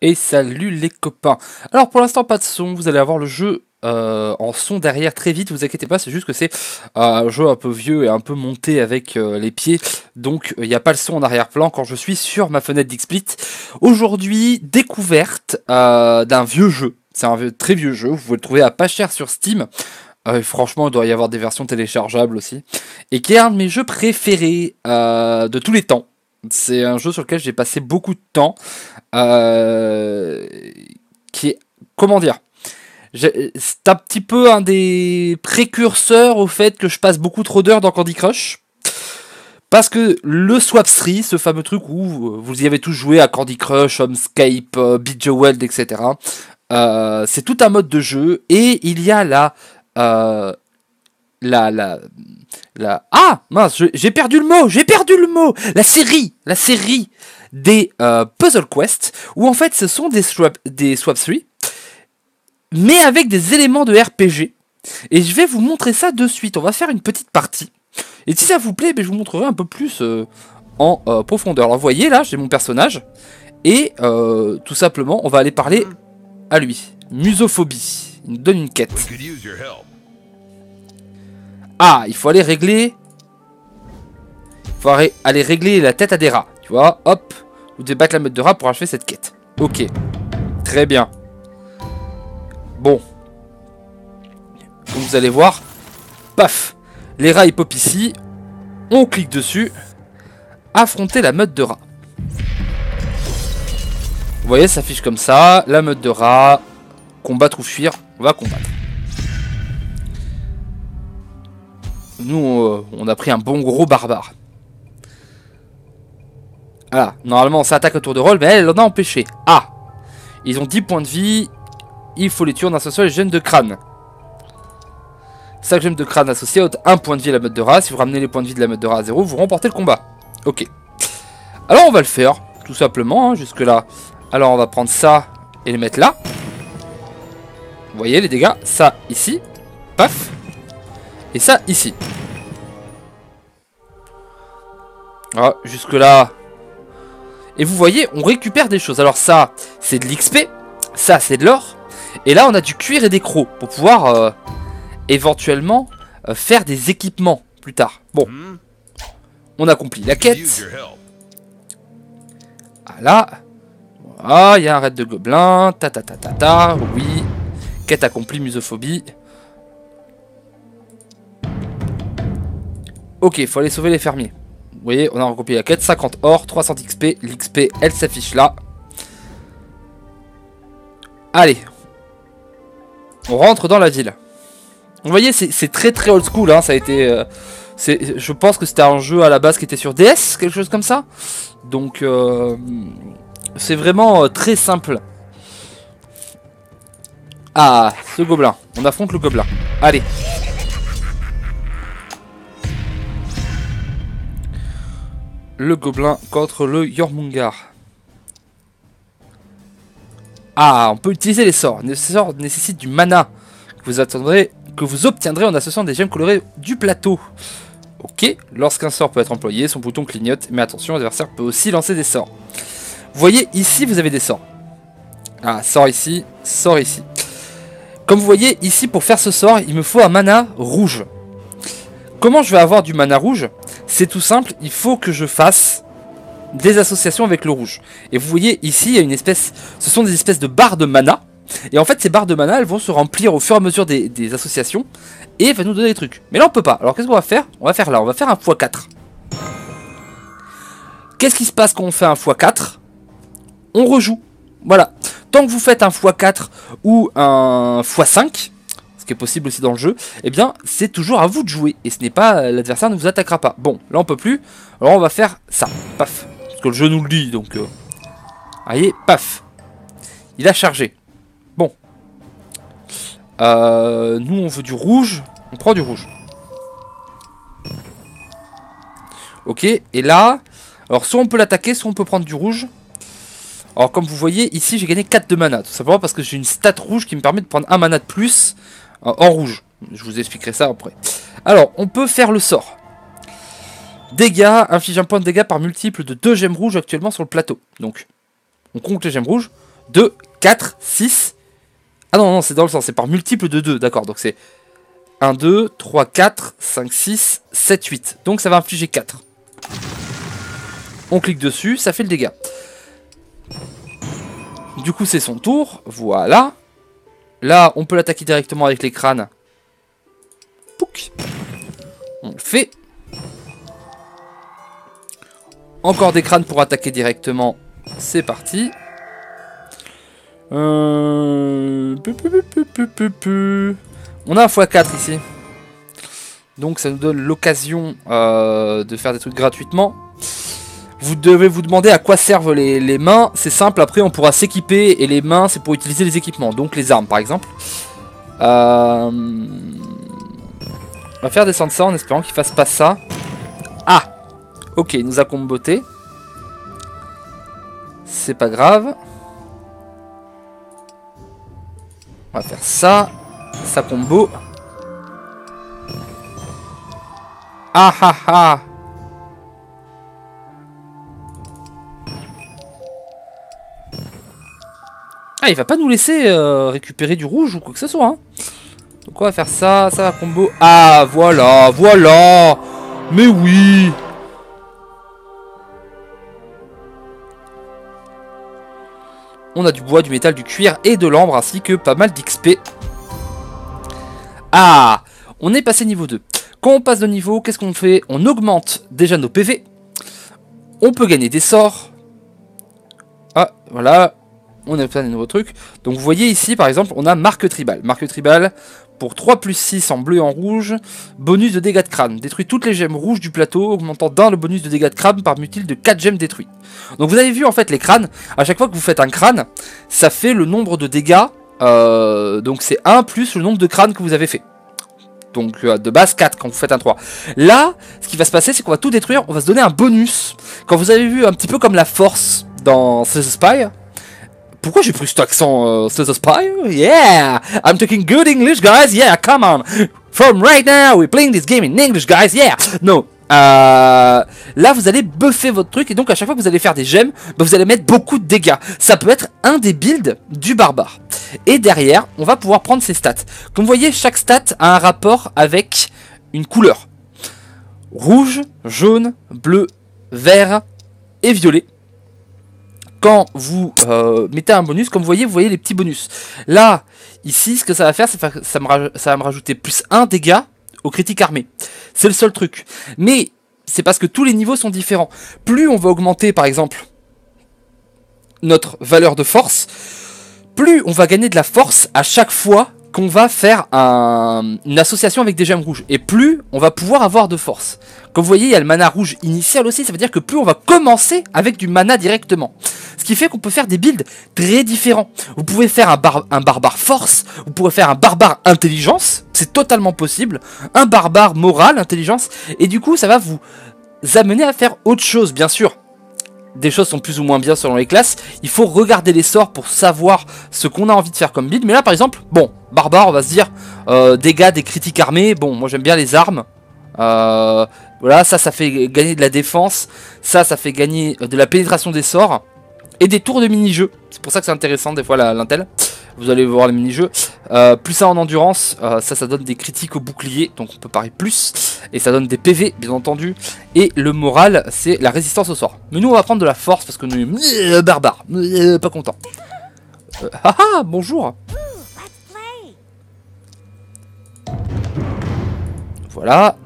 Et salut les copains. Alors pour l'instant pas de son, vous allez avoir le jeu en son derrière très vite, vous inquiétez pas, c'est juste que c'est un jeu un peu vieux et un peu monté avec les pieds, donc il n'y a pas le son en arrière-plan quand je suis sur ma fenêtre d'XSplit. Aujourd'hui, découverte d'un vieux jeu, c'est un très vieux jeu, vous pouvez le trouver à pas cher sur Steam. Franchement, il doit y avoir des versions téléchargeables aussi. Et qui est un de mes jeux préférés de tous les temps. C'est un jeu sur lequel j'ai passé beaucoup de temps. Euh, qui est, comment dire, c'est un petit peu un des précurseurs au fait que je passe beaucoup trop d'heures dans Candy Crush. Parce que le Swapstream, ce fameux truc où vous y avez tous joué à Candy Crush, Homescape, Bejeweled, etc. C'est tout un mode de jeu et il y a euh, la, la, ah mince, j'ai perdu le mot, la série des Puzzle Quest où en fait ce sont des Swapstream mais avec des éléments de RPG et je vais vous montrer ça de suite. On va faire une petite partie et si ça vous plaît, je vous montrerai un peu plus en profondeur. Alors vous voyez là, j'ai mon personnage et tout simplement on va aller parler à lui. Musophobie, il nous donne une quête. Ah, il faut aller régler. Il faut aller régler la tête à des rats. Tu vois, hop. Vous devez battre la meute de rats pour achever cette quête. Ok. Très bien. Bon. Comme vous allez voir. Paf. Les rats ils pop ici. On clique dessus. Affronter la meute de rats. Vous voyez, ça s'affiche comme ça. La meute de rats. Combattre ou fuir. On va combattre. Nous, on a pris un bon gros barbare. Voilà, normalement ça attaque au tour de rôle, mais elle en a empêché. Ah, ils ont 10 points de vie. Il faut les tuer en associant les gemmes de crâne. 5 gemmes de crâne associées à 1 point de vie à la meute de rat. Si vous ramenez les points de vie de la meute de rat à 0, vous remportez le combat. Ok. Alors on va le faire, tout simplement, hein, jusque là. Alors on va prendre ça et les mettre là. Vous voyez les dégâts. Ça ici. Paf. Et ça ici. Ah, jusque là. Et vous voyez, on récupère des choses. Alors ça, c'est de l'XP. Ça, c'est de l'or. Et là, on a du cuir et des crocs. Pour pouvoir, éventuellement, faire des équipements plus tard. Bon. On accomplit la quête. Voilà. Ah, il y a un raid de gobelins. Ta ta ta ta ta. Oui. Quête accomplie, musophobie. Ok, il faut aller sauver les fermiers. Vous voyez, on a accompli la quête, 50 or, 300 XP, l'XP elle s'affiche là. Allez. On rentre dans la ville. Vous voyez, c'est très très old school, hein, ça a été... je pense que c'était un jeu à la base qui était sur DS, quelque chose comme ça. Donc, c'est vraiment très simple. Ah, ce gobelin. On affronte le gobelin. Allez. Le gobelin contre le Jormungar. Ah, on peut utiliser les sorts. Les sorts nécessitent du mana que vous obtiendrez en associant des gemmes colorées du plateau. Ok, lorsqu'un sort peut être employé, son bouton clignote, mais attention, l'adversaire peut aussi lancer des sorts. Vous voyez, ici, vous avez des sorts. Ah, sort ici, sort ici. Comme vous voyez, ici, pour faire ce sort, il me faut un mana rouge. Comment je vais avoir du mana rouge? C'est tout simple, il faut que je fasse des associations avec le rouge. Et vous voyez ici, il y a une espèce, ce sont des espèces de barres de mana. Et en fait, ces barres de mana, elles vont se remplir au fur et à mesure des associations. Et va nous donner des trucs. Mais là, on peut pas. Alors, qu'est-ce qu'on va faire? On va faire là, on va faire un x4. Qu'est-ce qui se passe quand on fait un x4? On rejoue. Voilà. Tant que vous faites un x4 ou un x5... qui est possible aussi dans le jeu, eh bien c'est toujours à vous de jouer et ce n'est pas, l'adversaire ne vous attaquera pas. Bon, là on peut plus, alors on va faire ça, paf, parce que le jeu nous le dit, donc voyez, paf, il a chargé. Bon, nous on veut du rouge, on prend du rouge. Ok, et là, alors soit on peut l'attaquer, soit on peut prendre du rouge. Alors comme vous voyez, ici j'ai gagné 4 de mana, tout simplement parce que j'ai une stat rouge qui me permet de prendre un mana de plus en rouge. Je vous expliquerai ça après. Alors, on peut faire le sort. Dégâts, inflige un point de dégâts par multiple de 2 gemmes rouges actuellement sur le plateau. Donc, on compte les gemmes rouges. 2, 4, 6. Ah non, non, c'est dans le sens, c'est par multiple de 2, d'accord. Donc c'est 1, 2, 3, 4, 5, 6, 7, 8. Donc ça va infliger 4. On clique dessus, ça fait le dégât. Du coup, c'est son tour. Voilà. Là, on peut l'attaquer directement avec les crânes. Pouc. On le fait. Encore des crânes pour attaquer directement. C'est parti. On a un x4 ici. Donc ça nous donne l'occasion de faire des trucs gratuitement. Vous devez vous demander à quoi servent les mains. C'est simple, après on pourra s'équiper. Et les mains, c'est pour utiliser les équipements. Donc les armes par exemple. On va faire descendre ça en espérant qu'il fasse pas ça. Ah! Ok, il nous a comboté. C'est pas grave. On va faire ça. Ça combo. Ah ah ah! Ah, il va pas nous laisser récupérer du rouge ou quoi que ce soit. Hein. Donc on va faire ça. Ça va combo. Ah, voilà, voilà! Mais oui! On a du bois, du métal, du cuir et de l'ambre, ainsi que pas mal d'XP. Ah! On est passé niveau 2. Quand on passe de niveau, qu'est-ce qu'on fait? On augmente déjà nos PV. On peut gagner des sorts. Ah, voilà. On a plein de nouveaux trucs. Donc vous voyez ici, par exemple, on a marque tribal. Marque tribal, pour 3 plus 6 en bleu et en rouge. Bonus de dégâts de crâne. Détruit toutes les gemmes rouges du plateau, augmentant d'un le bonus de dégâts de crâne par mutile de 4 gemmes détruites. Donc vous avez vu en fait les crânes. À chaque fois que vous faites un crâne, ça fait le nombre de dégâts. Donc c'est 1 plus le nombre de crânes que vous avez fait. Donc de base 4 quand vous faites un 3. Là, ce qui va se passer, c'est qu'on va tout détruire. On va se donner un bonus. Quand vous avez vu un petit peu comme la force dans Slay the Spire. Pourquoi j'ai pris cet accent Slay the Spire? Yeah! I'm talking good English, guys. Yeah, come on. From right now, we're playing this game in English, guys. Yeah! No. Là, vous allez buffer votre truc. Et donc, à chaque fois que vous allez faire des gemmes, bah, vous allez mettre beaucoup de dégâts. Ça peut être un des builds du barbare. Et derrière, on va pouvoir prendre ses stats. Comme vous voyez, chaque stat a un rapport avec une couleur. Rouge, jaune, bleu, vert et violet. Quand vous mettez un bonus, comme vous voyez les petits bonus. Là, ici, ce que ça va faire, c'est que ça va me rajouter plus 1 dégât au critique armé. C'est le seul truc. Mais c'est parce que tous les niveaux sont différents. Plus on va augmenter, par exemple, notre valeur de force, plus on va gagner de la force à chaque fois qu'on va faire une association avec des gemmes rouges. Et plus on va pouvoir avoir de force. Comme vous voyez, il y a le mana rouge initial aussi. Ça veut dire que plus on va commencer avec du mana directement. Ce qui fait qu'on peut faire des builds très différents. Vous pouvez faire un barbare force. Vous pourrez faire un barbare intelligence. C'est totalement possible. Un barbare moral, intelligence. Et du coup, ça va vous amener à faire autre chose, bien sûr. Des choses sont plus ou moins bien selon les classes. Il faut regarder les sorts pour savoir ce qu'on a envie de faire comme build. Mais là, par exemple, bon, barbare, on va se dire dégâts des critiques armés. Bon, moi j'aime bien les armes. Voilà, ça fait gagner de la défense. Ça fait gagner de la pénétration des sorts. Et des tours de mini-jeux. C'est pour ça que c'est intéressant des fois l'intel. Vous allez voir les mini-jeux. Plus ça en endurance, ça donne des critiques au bouclier. Donc on peut parier plus. Et ça donne des PV, bien entendu. Et le moral, c'est la résistance au sort. Mais nous, on va prendre de la force parce que nous sommes barbares. Pas content. Haha, bonjour. Voilà.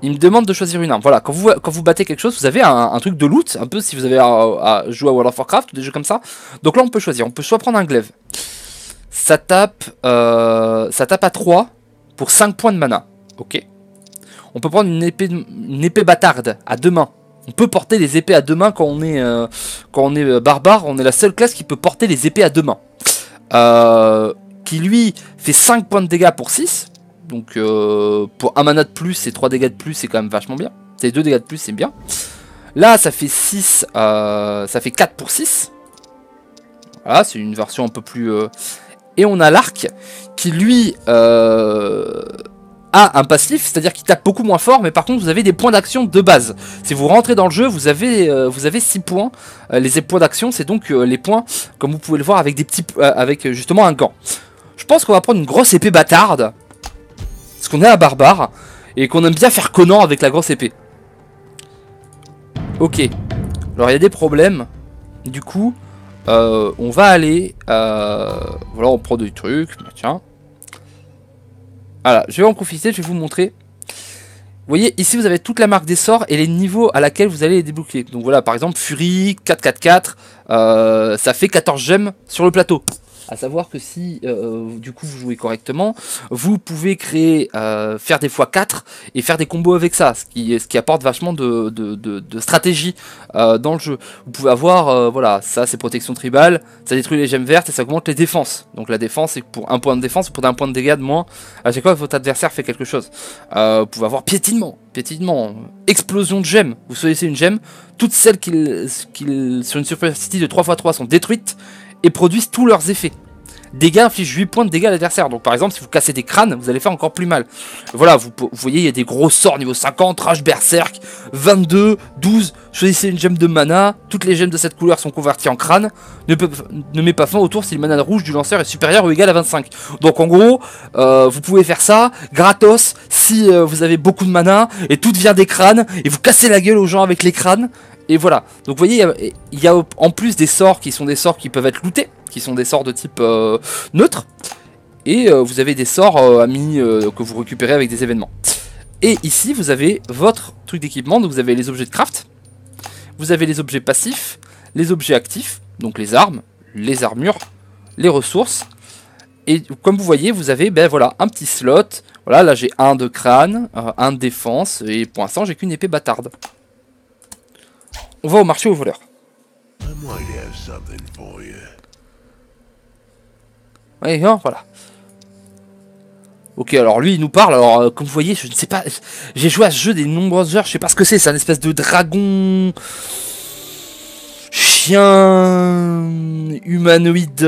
Il me demande de choisir une arme. Voilà, quand vous battez quelque chose, vous avez un truc de loot, un peu si vous avez à jouer à World of Warcraft ou des jeux comme ça. Donc là, on peut choisir. On peut soit prendre un glaive. Ça tape à 3 pour 5 points de mana. Ok. On peut prendre une épée bâtarde à 2 mains. On peut porter les épées à 2 mains quand on est barbare. On est la seule classe qui peut porter les épées à 2 mains. Qui lui fait 5 points de dégâts pour 6. Donc pour un mana de plus et 3 dégâts de plus, c'est quand même vachement bien. C'est 2 dégâts de plus, c'est bien. Là, ça fait 6, ça fait 4 pour 6. Voilà, c'est une version un peu plus... Et on a l'arc qui lui a a un passif, c'est-à-dire qu'il tape beaucoup moins fort, mais par contre vous avez des points d'action de base. Si vous rentrez dans le jeu, vous avez 6 points. Les points d'action, c'est donc les points, comme vous pouvez le voir, avec des petits, avec justement un gant. Je pense qu'on va prendre une grosse épée bâtarde, parce qu'on est un barbare, et qu'on aime bien faire Conan avec la grosse épée. Ok, alors il y a des problèmes, du coup, on va aller, voilà, on prend des trucs, tiens. Voilà, je vais en profiter, je vais vous montrer. Vous voyez, ici vous avez toute la marque des sorts et les niveaux à laquelle vous allez les débloquer. Donc voilà, par exemple, Fury, 4-4-4, ça fait 14 gemmes sur le plateau. À savoir que si, du coup, vous jouez correctement, vous pouvez créer, faire des x4 et faire des combos avec ça, ce qui apporte vachement de stratégie dans le jeu. Vous pouvez avoir, voilà, ça c'est protection tribale, ça détruit les gemmes vertes et ça augmente les défenses. Donc la défense, c'est pour un point de défense ou pour un point de dégâts de moins à chaque fois que votre adversaire fait quelque chose. Vous pouvez avoir piétinement, explosion de gemmes. Vous choisissez une gemme, toutes celles qui sur une superficie de 3x3 sont détruites et produisent tous leurs effets. Dégâts infligent 8 points de dégâts à l'adversaire. Donc par exemple, si vous cassez des crânes, vous allez faire encore plus mal. Voilà, vous voyez, il y a des gros sorts niveau 50, Rage Berserk, 22, 12, choisissez une gemme de mana. Toutes les gemmes de cette couleur sont converties en crâne. Ne met pas fin au tour si le mana rouge du lanceur est supérieur ou égal à 25. Donc en gros, vous pouvez faire ça gratos si vous avez beaucoup de mana et tout devient des crânes et vous cassez la gueule aux gens avec les crânes. Et voilà, donc vous voyez, il y a en plus des sorts qui sont des sorts qui peuvent être lootés, qui sont des sorts de type neutre, et vous avez des sorts amis que vous récupérez avec des événements. Et ici, vous avez votre truc d'équipement, donc vous avez les objets de craft, vous avez les objets passifs, les objets actifs, donc les armes, les armures, les ressources, et comme vous voyez, vous avez ben voilà, un petit slot, voilà, là j'ai un de crâne, un de défense, et pour l'instant j'ai qu'une épée bâtarde. On va au marché aux voleurs. Ouais, non, voilà. Ok, alors lui, il nous parle. Alors, comme vous voyez, je ne sais pas. J'ai joué à ce jeu des nombreuses heures. Je sais pas ce que c'est. C'est un espèce de dragon. Chien. Humanoïde.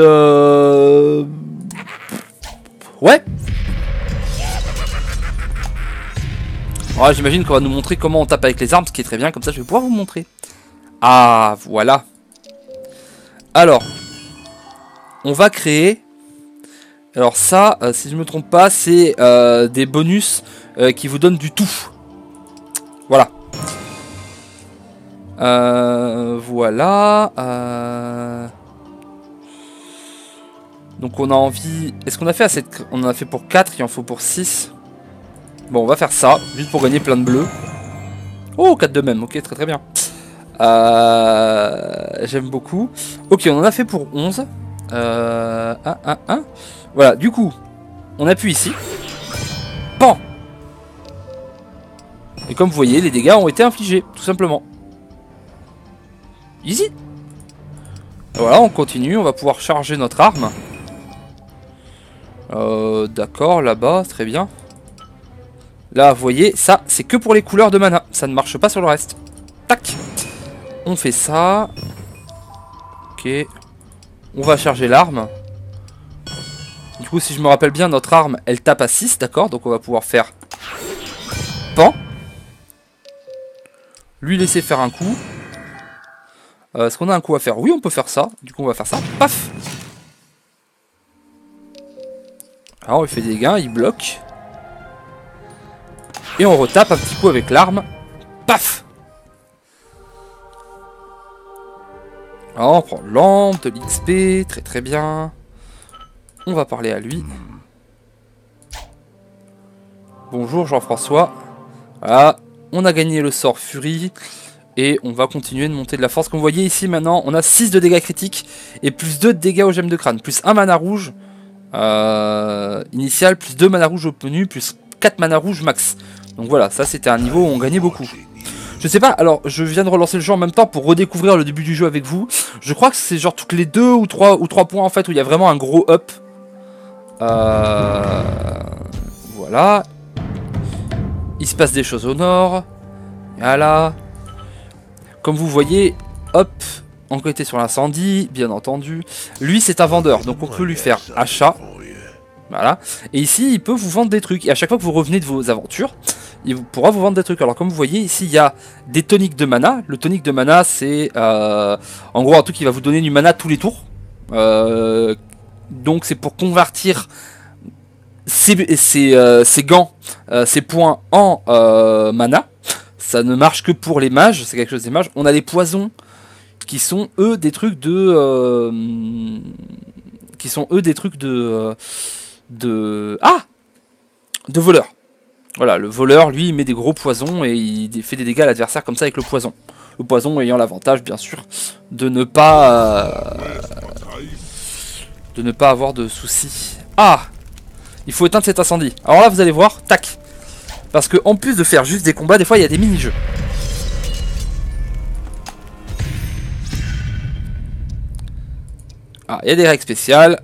Ouais. Alors, j'imagine qu'on va nous montrer comment on tape avec les armes, ce qui est très bien. Comme ça, je vais pouvoir vous montrer. Ah, voilà. Alors, on va créer. Alors ça, si je me trompe pas, c'est des bonus qui vous donnent du tout. Voilà. Voilà. Donc on a envie. Est-ce qu'on a fait assez de... On en a fait pour 4, il en faut pour 6. Bon, on va faire ça, juste pour gagner plein de bleus. Oh, 4 de même, ok, très très bien. J'aime beaucoup. Ok, on en a fait pour 11. Voilà, du coup, on appuie ici. Pan. Et comme vous voyez, les dégâts ont été infligés, tout simplement. Easy. Voilà, on continue, on va pouvoir charger notre arme. D'accord, là-bas, très bien. Là, vous voyez, ça, c'est que pour les couleurs de mana. Ça ne marche pas sur le reste. Tac. On fait ça. Ok. On va charger l'arme. Du coup, si je me rappelle bien, notre arme, elle tape à 6, d'accord? Donc on va pouvoir faire... Pan. Lui laisser faire un coup. Est-ce qu'on a un coup à faire? Oui, on peut faire ça. Du coup, on va faire ça. Paf. Alors, il fait des gains, il bloque. Et on retape un petit coup avec l'arme. Paf. Alors, on prend lampe, de l'XP, très très bien. On va parler à lui. Bonjour Jean-François. Voilà, on a gagné le sort Fury. Et on va continuer de monter de la force. Comme vous voyez ici maintenant, on a 6 de dégâts critiques. Et plus 2 de dégâts aux gemmes de crâne. Plus 1 mana rouge initial. Plus 2 mana rouge obtenus. Plus 4 mana rouge max. Donc voilà, ça c'était un niveau où on gagnait beaucoup. Je sais pas, alors je viens de relancer le jeu en même temps pour redécouvrir le début du jeu avec vous. Je crois que c'est genre toutes les 2 ou 3 points en fait où il y a vraiment un gros up. Voilà. Il se passe des choses au nord. Voilà. Comme vous voyez, hop, enquêter sur l'incendie, bien entendu. Lui c'est un vendeur, donc on peut lui faire achat. Voilà. Et ici, il peut vous vendre des trucs. Et à chaque fois que vous revenez de vos aventures, il pourra vous vendre des trucs. Alors comme vous voyez, ici, il y a des toniques de mana. Le tonique de mana, c'est en gros un truc qui va vous donner du mana tous les tours. Donc c'est pour convertir ces gants, ces points en mana. Ça ne marche que pour les mages, c'est quelque chose des mages. On a les poisons qui sont eux des trucs de de voleurs. Voilà, le voleur lui il met des gros poisons et il fait des dégâts à l'adversaire comme ça avec le poison. Le poison ayant l'avantage bien sûr de ne pas avoir de soucis. Ah, il faut éteindre cet incendie. Alors là vous allez voir, tac. Parce que en plus de faire juste des combats, des fois il y a des mini-jeux. Ah, il y a des règles spéciales.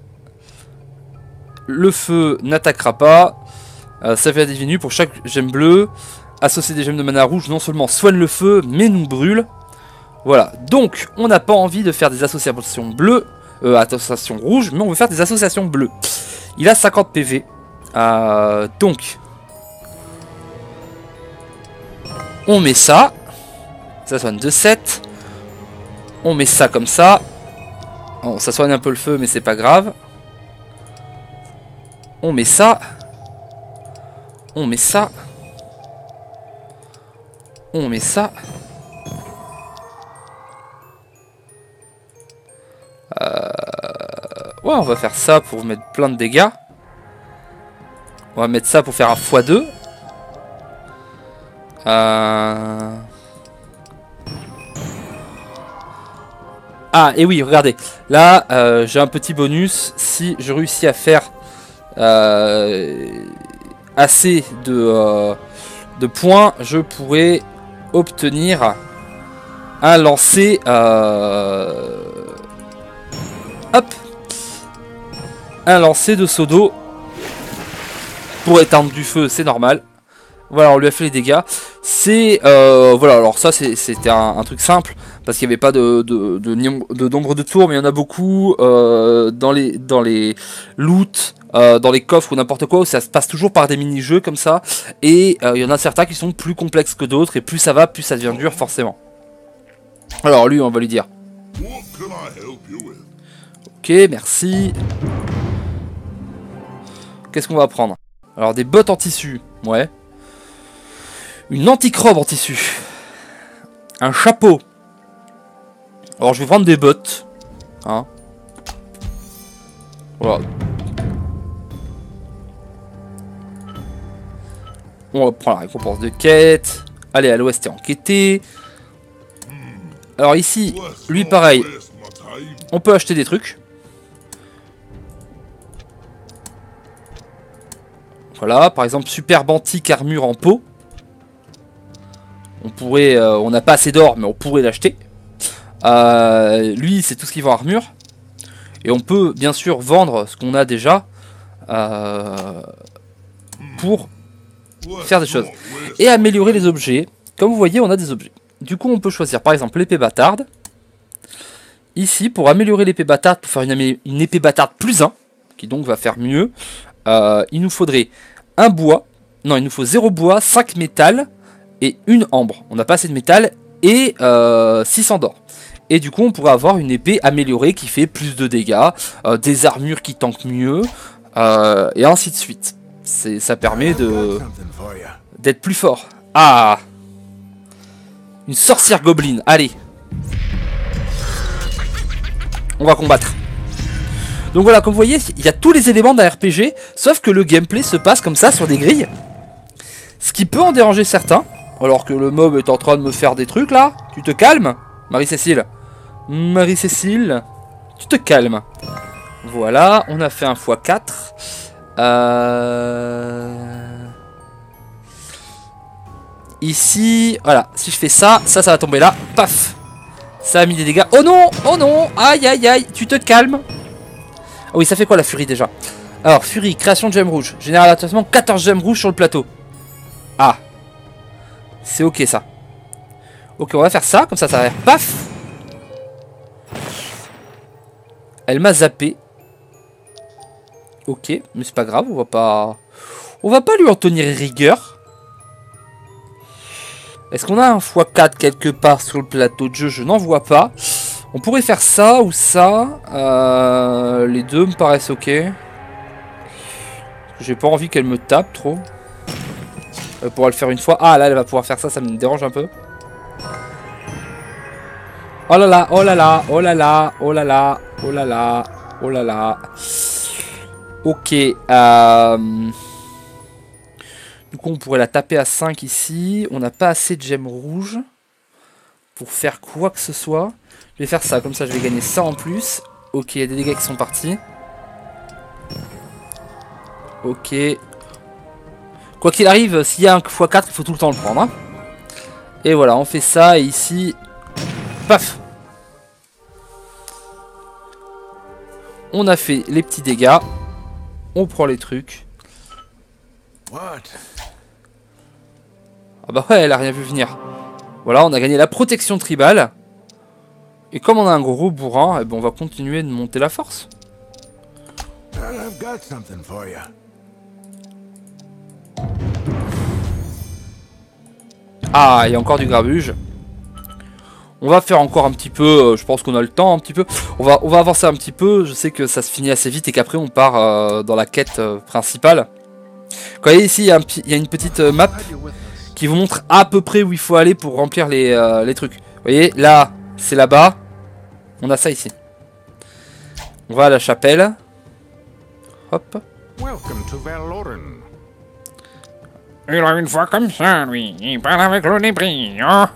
Le feu n'attaquera pas. Ça fait diminue pour chaque gemme bleue. Associer des gemmes de mana rouge non seulement soigne le feu, mais nous brûle. Voilà. Donc, on n'a pas envie de faire des associations bleues, associations rouges, mais on veut faire des associations bleues. Il a 50 PV. Donc, on met ça. Ça soigne de 7. On met ça comme ça. Bon, ça soigne un peu le feu, mais c'est pas grave. On met ça. On met ça. On met ça. Ouais, on va faire ça pour mettre plein de dégâts. On va mettre ça pour faire un x2. Ah, et oui, regardez. Là, j'ai un petit bonus. Si je réussis à faire assez de points, je pourrais obtenir un lancer. Hop. Un lancer de seau d'eau. Pour éteindre du feu, c'est normal. Voilà, on lui a fait les dégâts. C'est voilà, alors ça c'était un truc simple parce qu'il n'y avait pas de nombre de tours, mais il y en a beaucoup dans les loots, dans les coffres ou n'importe quoi où ça se passe toujours par des mini-jeux comme ça. Et il y en a certains qui sont plus complexes que d'autres et plus ça va, plus ça devient dur forcément. Alors lui, on va lui dire. Ok, merci. Qu'est-ce qu'on va prendre? Alors des bottes en tissu, ouais. Une antique-robe en tissu. Un chapeau. Alors je vais prendre des bottes. Hein. Voilà. On va prendre la récompense de quête. Allez à l'ouest et enquêter. Alors ici, lui pareil. On peut acheter des trucs. Voilà, par exemple, superbe antique armure en peau. On pourrait, on n'a pas assez d'or, mais on pourrait l'acheter. Lui, c'est tout ce qui va en armure. Et on peut bien sûr vendre ce qu'on a déjà pour faire des choses. Et améliorer les objets. Comme vous voyez, on a des objets. Du coup, on peut choisir par exemple l'épée bâtarde. Ici, pour améliorer l'épée bâtarde, pour faire une épée bâtarde plus 1, qui donc va faire mieux, il nous faudrait un bois. Non, il nous faut 0 bois, 5 métal et une ambre. On n'a pas assez de métal et 600 d'or. Et du coup, on pourrait avoir une épée améliorée qui fait plus de dégâts, des armures qui tankent mieux, et ainsi de suite. Ça permet d'être plus fort. Ah! Une sorcière gobeline, allez! On va combattre. Donc voilà, comme vous voyez, il y a tous les éléments d'un RPG, sauf que le gameplay se passe comme ça sur des grilles. Ce qui peut en déranger certains, alors que le mob est en train de me faire des trucs là. Tu te calmes, Marie-Cécile? Marie-Cécile, tu te calmes. Voilà, on a fait un x4. Ici, voilà, si je fais ça, ça va tomber là, paf. Ça a mis des dégâts. Oh non, aïe aïe aïe, tu te calmes. Ah oui, ça fait quoi la furie déjà? Alors, furie, création de gemmes rouges. Général attaquement, 14 gemmes rouges sur le plateau. Ah. C'est ok ça. Ok, on va faire ça, comme ça va faire paf. Elle m'a zappé. Ok, mais c'est pas grave, on va pas... On va pas lui en tenir rigueur. Est-ce qu'on a un x4 quelque part sur le plateau de jeu? Je n'en vois pas. On pourrait faire ça ou ça. Les deux me paraissent ok. J'ai pas envie qu'elle me tape trop. Elle pourra le faire une fois. Ah là, elle va pouvoir faire ça, ça me dérange un peu. Oh là là, oh là là, oh là là, oh là là, oh là là, oh là là. Ok. Du coup, on pourrait la taper à 5 ici. On n'a pas assez de gemmes rouges pour faire quoi que ce soit. Je vais faire ça, comme ça je vais gagner ça en plus. Ok, il y a des dégâts qui sont partis. Ok. Quoi qu'il arrive, s'il y a un x4, il faut tout le temps le prendre. Hein. Et voilà, on fait ça, et ici... Paf! On a fait les petits dégâts. On prend les trucs. Ah bah ouais, elle a rien vu venir. Voilà, on a gagné la protection tribale. Et comme on a un gros bourrin, eh ben on va continuer de monter la force. Ah, il y a encore du grabuge. On va faire encore un petit peu, je pense qu'on a le temps un petit peu. On va avancer un petit peu, je sais que ça se finit assez vite et qu'après on part dans la quête principale. Vous voyez ici, il y a une petite map qui vous montre à peu près où il faut aller pour remplir les trucs. Vous voyez, là, c'est là-bas. On a ça ici. On va à la chapelle. Hop. Il a une voix comme ça, lui. Il parle avec le débris. Alors,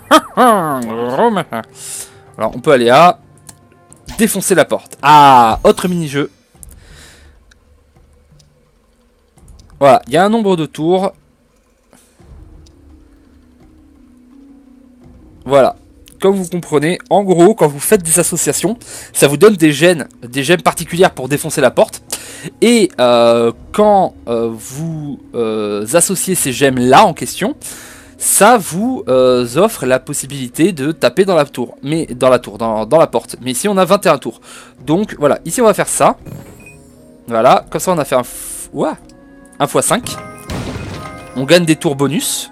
on peut aller à... défoncer la porte. Ah, autre mini-jeu. Voilà, il y a un nombre de tours. Voilà. Comme vous comprenez, en gros, quand vous faites des associations, ça vous donne des gemmes particulières pour défoncer la porte. Et quand vous associez ces gemmes-là en question, ça vous offre la possibilité de taper dans la tour. Mais dans la porte. Mais ici, on a 21 tours. Donc, voilà. Ici, on va faire ça. Voilà. Comme ça, on a fait un x5. On gagne des tours bonus.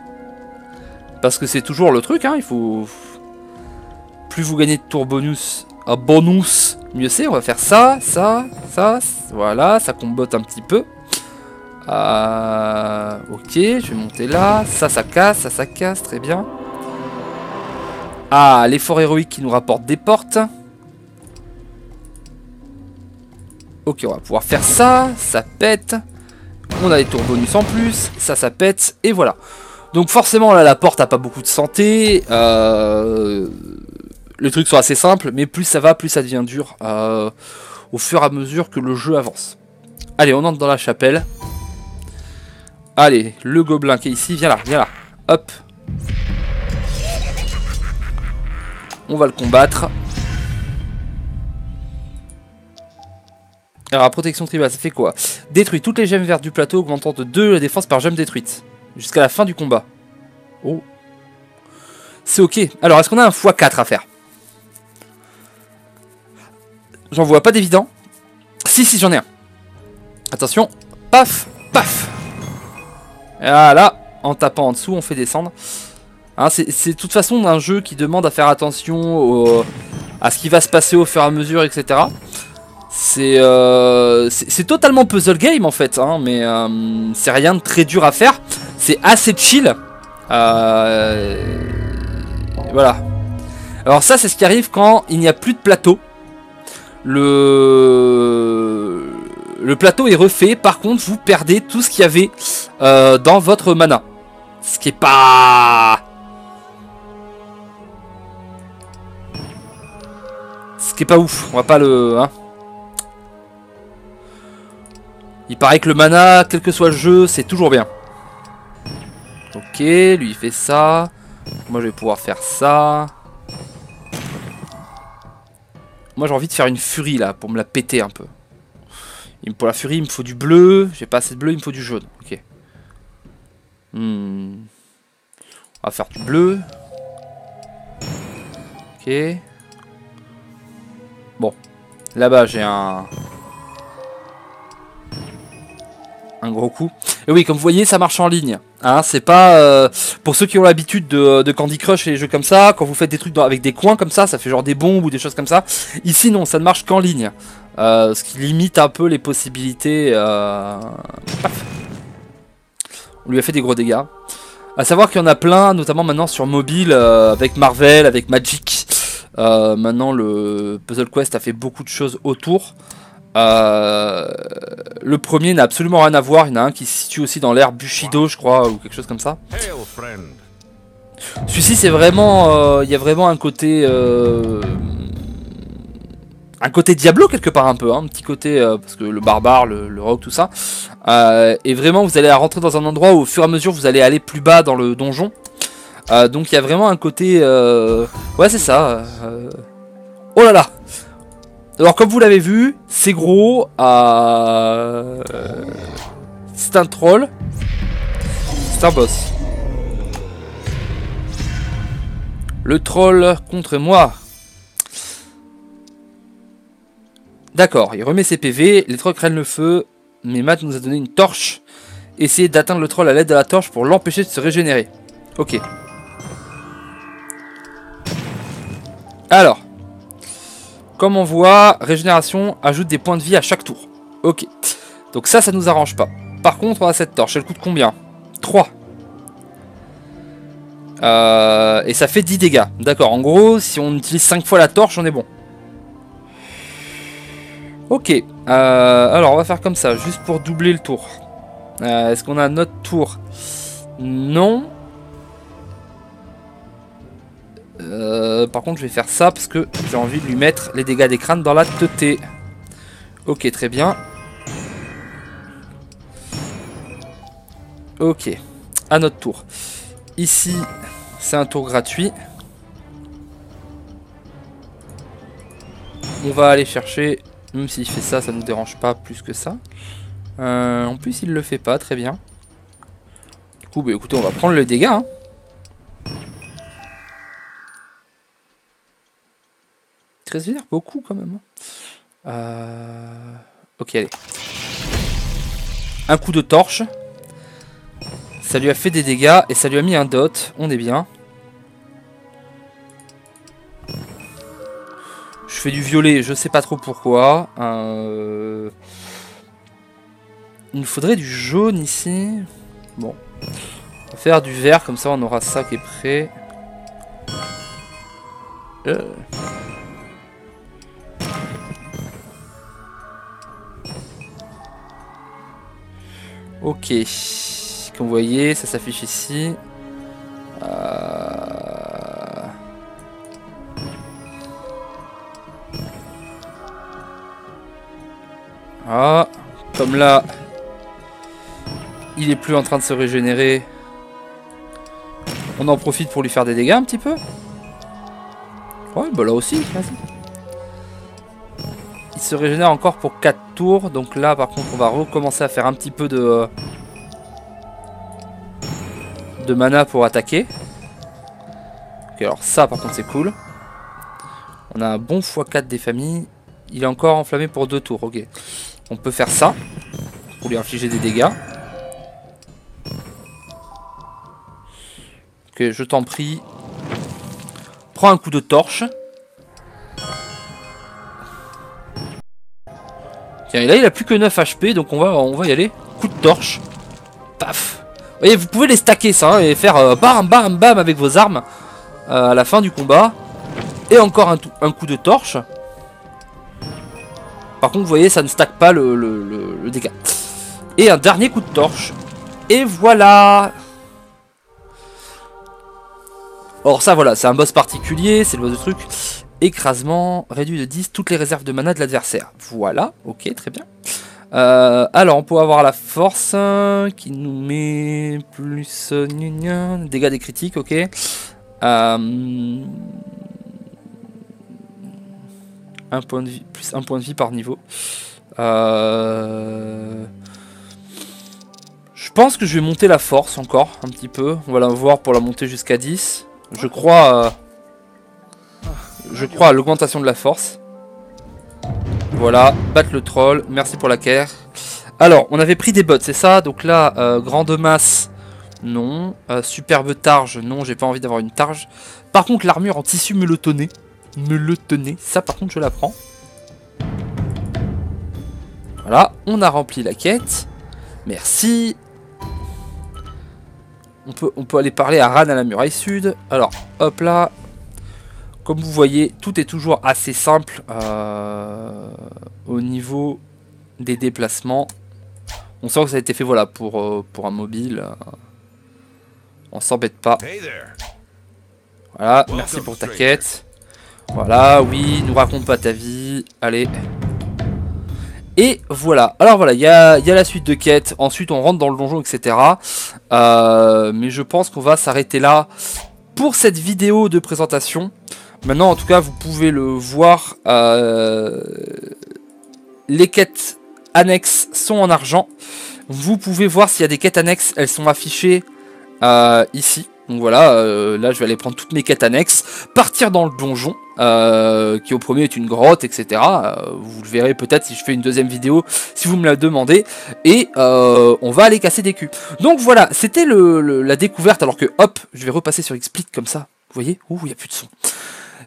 Parce que c'est toujours le truc, hein. Il faut... Plus vous gagnez de tours bonus, mieux c'est. On va faire ça, ça, ça. Voilà, ça combotte un petit peu. Ok, je vais monter là. Ça casse, ça casse, très bien. Ah, l'effort héroïque qui nous rapporte des portes. Ok, on va pouvoir faire ça. Ça pète. On a des tours bonus en plus. Ça pète. Et voilà. Donc forcément, là, la porte n'a pas beaucoup de santé. Les trucs sont assez simples, mais plus ça va, plus ça devient dur au fur et à mesure que le jeu avance. Allez, on entre dans la chapelle. Allez, le gobelin qui est ici, viens là, viens là. Hop. On va le combattre. Alors, la protection tribale, ça fait quoi? Détruit toutes les gemmes vertes du plateau, augmentant de 2 la défense par gemme détruite. Jusqu'à la fin du combat. Oh. C'est ok. Alors, est-ce qu'on a un x4 à faire? J'en vois pas d'évident. Si, j'en ai un. Attention. Paf, paf. Et voilà. En tapant en dessous, on fait descendre. Hein, c'est de toute façon un jeu qui demande à faire attention à ce qui va se passer au fur et à mesure, etc. C'est totalement puzzle game en fait, hein, mais c'est rien de très dur à faire. C'est assez chill. Voilà. Alors ça, c'est ce qui arrive quand il n'y a plus de plateau. Le plateau est refait. Par contre, vous perdez tout ce qu'il y avait dans votre mana. Ce qui est pas... ouf. On va pas le... Hein. Il paraît que le mana, quel que soit le jeu, c'est toujours bien. Ok, lui il fait ça. Moi je vais pouvoir faire ça. Moi j'ai envie de faire une furie là, pour me la péter un peu. Pour la furie il me faut du bleu. J'ai pas assez de bleu, il me faut du jaune. Ok. On va faire du bleu. Ok. Bon. Là-bas j'ai un... un gros coup. Et oui, comme vous voyez, ça marche en ligne. Hein, c'est pas pour ceux qui ont l'habitude de Candy Crush et les jeux comme ça, quand vous faites des trucs avec des coins comme ça fait genre des bombes ou des choses comme ça. Ici non, ça ne marche qu'en ligne. Ce qui limite un peu les possibilités. Paf. On lui a fait des gros dégâts. À savoir qu'il y en a plein, notamment maintenant sur mobile, avec Marvel, avec Magic. Maintenant le Puzzle Quest a fait beaucoup de choses autour. Le premier n'a absolument rien à voir. Il y en a un qui se situe aussi dans l'ère Bushido, je crois, ou quelque chose comme ça. Celui-ci, c'est vraiment, il y a vraiment un côté Diablo quelque part un peu, hein, un petit côté parce que le barbare, le rogue, tout ça. Et vraiment, vous allez rentrer dans un endroit où au fur et à mesure, vous allez aller plus bas dans le donjon. Donc il y a vraiment un côté, ouais, c'est ça. Oh là là. Alors comme vous l'avez vu, c'est gros, c'est un troll, c'est un boss. Le troll contre moi. D'accord, il remet ses PV, les trolls craignent le feu, mais Matt nous a donné une torche. Essayez d'atteindre le troll à l'aide de la torche pour l'empêcher de se régénérer. Ok. Alors. Comme on voit, régénération ajoute des points de vie à chaque tour. Ok. Donc ça nous arrange pas. Par contre, on a cette torche. Elle coûte combien? 3. Et ça fait 10 dégâts. D'accord. En gros, si on utilise 5 fois la torche, on est bon. Ok. Alors, on va faire comme ça. Juste pour doubler le tour. Est-ce qu'on a notre tour? Non. Par contre je vais faire ça parce que j'ai envie de lui mettre les dégâts des crânes dans la teuté. Ok, très bien. Ok, à notre tour. Ici c'est un tour gratuit. On va aller chercher, même s'il fait ça, ça nous dérange pas plus que ça. En plus il le fait pas, très bien. Du coup bah écoutez, on va prendre le dégât, hein. Beaucoup quand même. Ok, allez. Un coup de torche. Ça lui a fait des dégâts et ça lui a mis un dot. On est bien. Je fais du violet, je sais pas trop pourquoi. Il nous faudrait du jaune ici. Bon. On va faire du vert, comme ça on aura ça qui est prêt. Ok, comme vous voyez, ça s'affiche ici. Ah, comme là, il est plus en train de se régénérer. On en profite pour lui faire des dégâts un petit peu. Ouais, bah là aussi, vas-y. Il se régénère encore pour 4 tours. Donc là, par contre, on va recommencer à faire un petit peu de mana pour attaquer. Ok, alors ça, par contre, c'est cool. On a un bon x4 des familles. Il est encore enflammé pour 2 tours. Ok. On peut faire ça pour lui infliger des dégâts. Ok, je t'en prie. Prends un coup de torche. Tiens, et là il a plus que 9 HP, donc on va y aller. Coup de torche. Paf. Vous voyez, vous pouvez les stacker ça, hein, et faire bam bam bam avec vos armes à la fin du combat. Et encore un coup de torche. Par contre, vous voyez, ça ne stack pas le dégât. Et un dernier coup de torche. Et voilà. Or ça, voilà, c'est un boss particulier, c'est le boss de truc. Écrasement, réduit de 10 toutes les réserves de mana de l'adversaire. Voilà, ok, très bien. Alors, on peut avoir la force qui nous met plus dégâts des critiques, ok. Un point de vie, plus un point de vie par niveau. Je pense que je vais monter la force encore un petit peu. On va la voir pour la monter jusqu'à 10. Je crois à l'augmentation de la force. Voilà, battre le troll. Merci pour la care. Alors, on avait pris des bottes, c'est ça. Donc là, grande masse, non. Superbe targe, non, j'ai pas envie d'avoir une targe. Par contre, l'armure en tissu meuletonné. Meuletonné, ça par contre, je la prends. Voilà, on a rempli la quête. Merci. On peut aller parler à Ran à la muraille sud. Alors, hop là. Comme vous voyez, tout est toujours assez simple au niveau des déplacements. On sent que ça a été fait voilà, pour un mobile. On s'embête pas. Voilà, merci pour ta quête. Voilà, oui, nous raconte pas ta vie. Allez. Et voilà. Alors voilà, il y a la suite de quêtes. Ensuite, on rentre dans le donjon, etc. Mais je pense qu'on va s'arrêter là pour cette vidéo de présentation. Maintenant, en tout cas, vous pouvez le voir. Les quêtes annexes sont en argent. Vous pouvez voir s'il y a des quêtes annexes. Elles sont affichées ici. Donc voilà, là je vais aller prendre toutes mes quêtes annexes, partir dans le donjon, qui au premier est une grotte, etc. Vous le verrez peut-être si je fais une deuxième vidéo, si vous me la demandez, et on va aller casser des culs. Donc voilà, c'était la découverte, alors que hop, je vais repasser sur Xsplit comme ça, vous voyez, ouh, il n'y a plus de son.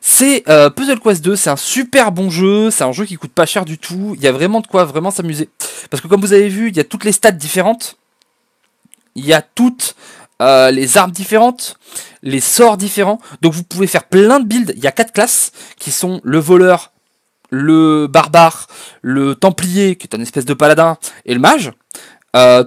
C'est Puzzle Quest 2, c'est un super bon jeu, c'est un jeu qui coûte pas cher du tout, il y a vraiment de quoi vraiment s'amuser. Parce que comme vous avez vu, il y a toutes les stats différentes, il y a toutes les armes différentes, les sorts différents, donc vous pouvez faire plein de builds. Il y a 4 classes qui sont le voleur, le barbare, le templier qui est un espèce de paladin et le mage.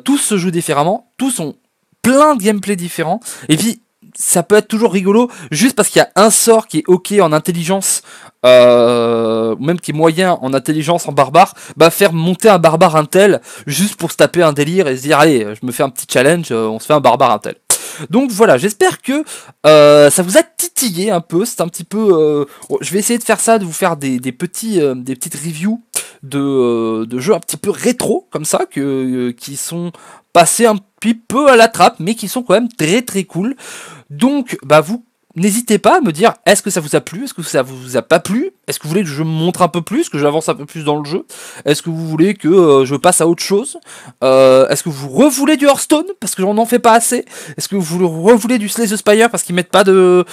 Tous se jouent différemment, tous ont plein de gameplay différents, et puis ça peut être toujours rigolo juste parce qu'il y a un sort qui est ok en intelligence, même qui est moyen en intelligence en barbare, bah faire monter un barbare intel juste pour se taper un délire et se dire allez je me fais un petit challenge, on se fait un barbare intel. Donc voilà, j'espère que ça vous a titillé un peu, c'est un petit peu... je vais essayer de faire ça, de vous faire des petites reviews de jeux un petit peu rétro comme ça, qui sont passés un petit peu à la trappe, mais qui sont quand même très très cool. Donc, bah vous, n'hésitez pas à me dire, est-ce que ça vous a plu, est-ce que ça vous a pas plu, est-ce que vous voulez que je me montre un peu plus, que j'avance un peu plus dans le jeu, est-ce que vous voulez que je passe à autre chose, est-ce que vous revoulez du Hearthstone, parce que j'en en fais pas assez, est-ce que vous revoulez du Slay the Spire, parce qu'ils mettent pas de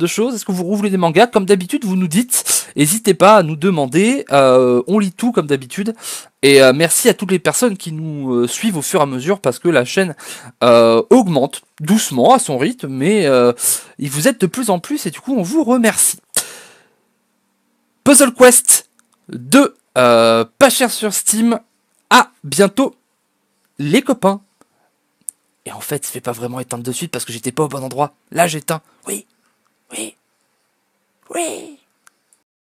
choses, est-ce que vous revoulez des mangas, comme d'habitude vous nous dites, n'hésitez pas à nous demander, on lit tout comme d'habitude. Et merci à toutes les personnes qui nous suivent au fur et à mesure, parce que la chaîne augmente doucement à son rythme, mais il vous aide de plus en plus et du coup on vous remercie. Puzzle Quest 2, pas cher sur Steam. À bientôt les copains. Et en fait, je vais pas vraiment éteindre de suite parce que j'étais pas au bon endroit. Là j'éteins. Oui.